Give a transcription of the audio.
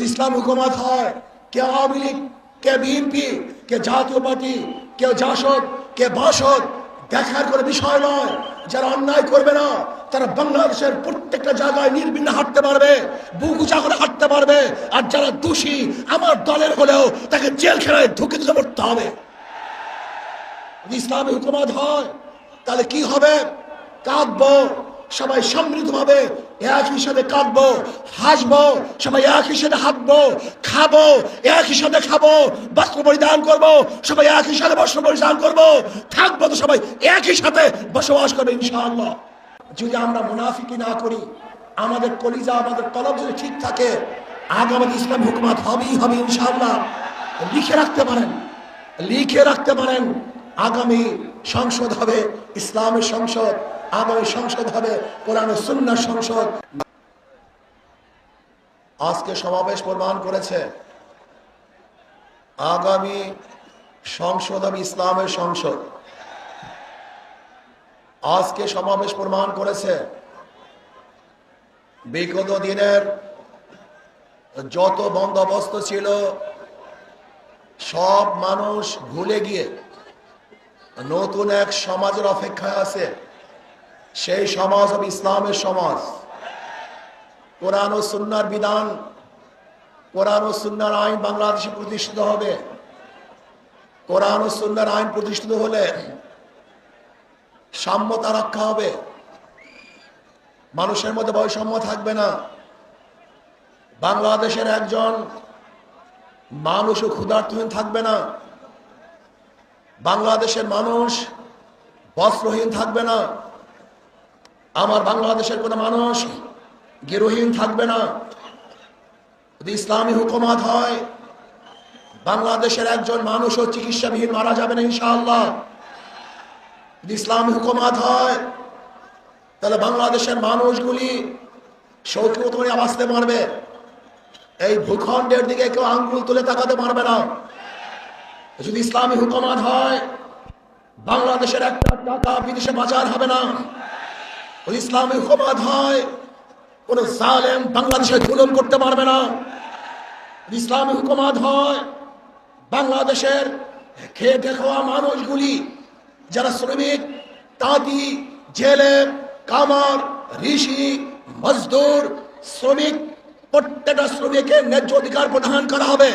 ইসলামী হুকুমত হয়, কে আওয়ামী লীগ, কে বিএনপি, কে জাতীয় পার্টি, কে জাসদ, কে বাসদ, দেখার কোনো বিষয় নয়। যারা অন্যায় করবে না তারা বাংলাদেশের প্রত্যেকটা জায়গায় নির্বিঘ্নে হাঁটতে পারবে, বুক উঁচা করে হাঁটতে পারবে। আর যারা দোষী আমার দলের হলেও তাকে জেলখানায় ঢুকে দিতে করতে হবে। ইসলামী হুকুমত হয় তাহলে কি হবে? কাঁদবো সবাই সমৃদ্ধভাবে, একই সাথে কাঁদবো, হাসবো সবাই, একই সাথে হাঁটবো, খাবো একই সাথে খাবো, বস্ত্র পরিধান করবো সবাই, একই সাথে বস্ত্র পরিধান করবো, থাকবো তো সবাই একই সাথে বসবাস করবে ইনশাআল্লাহ। যদি আমরা মুনাফিকি না করি, আমাদের কলিজা আমাদের কলব যদি ঠিক থাকে, আগামী ইসলাম হুকুমত হবেই হবে ইনশাআল্লাহ। লিখে রাখতে পারেন, লিখে রাখতে পারেন, আগামী সংসদ হবে ইসলামের সংসদ, আগামী সংসদ হবে কোরআন ও সুন্নাহর সংসদ। আজকে সমাবেশ প্রমাণ করেছে আগামী সংসদ হবে ইসলামের সংসদ। আজকে সমাবেশ প্রমাণ করেছে বিগত দিনের যত বন্দোবস্ত ছিল সব মানুষ ভুলে গিয়ে নতুন এক সমাজের অপেক্ষায় আছে। সেই সমাজ হবে ইসলামের সমাজ। কোরআন ও সুন্নাহর বিধান, কোরআন ও সুন্নাহর আইন বাংলাদেশে প্রতিষ্ঠিত হবে। কোরআন ও সুন্নাহর আইন প্রতিষ্ঠিত হলে সাম্যতা রক্ষা হবে, মানুষের মধ্যে বৈষম্য থাকবে না। বাংলাদেশের একজন মানুষও ক্ষুধার্তহীন থাকবে না, বাংলাদেশের মানুষ বস্ত্রহীন থাকবে না, আমার বাংলাদেশের কোনো মানুষ গৃহহীন থাকবে না। যদি ইসলামী হুকুমত হয়, বাংলাদেশের একজন মানুষও চিকিৎসাবিহীন মারা যাবে না ইনশাআল্লাহ। যদি ইসলামী হুকুমত হয় তাহলে বাংলাদেশের মানুষগুলি সৌখ্যত করে বাঁচতে পারবে, এই ভূখণ্ডের দিকে কেউ আঙ্গুল তুলে তাকাতে পারবে না। যদি ইসলামী হুকুমত হয়, বাংলাদেশের একটা টাকা বিদেশে পাচার হবে না। যদি ইসলামী হুকুমত হয়, কোন জালেম বাংলাদেশে জুলুম করতে পারবে না। যদি ইসলামী হুকুমত হয়, বাংলাদেশের খেটে খাওয়া মানুষগুলি যারা শ্রমিক, তাঁতি, জেলে, কামার, ঋষি, মজদুর, শ্রমিক, প্রত্যেকটা শ্রমিকের ন্যায্য অধিকার প্রদান করা হবে।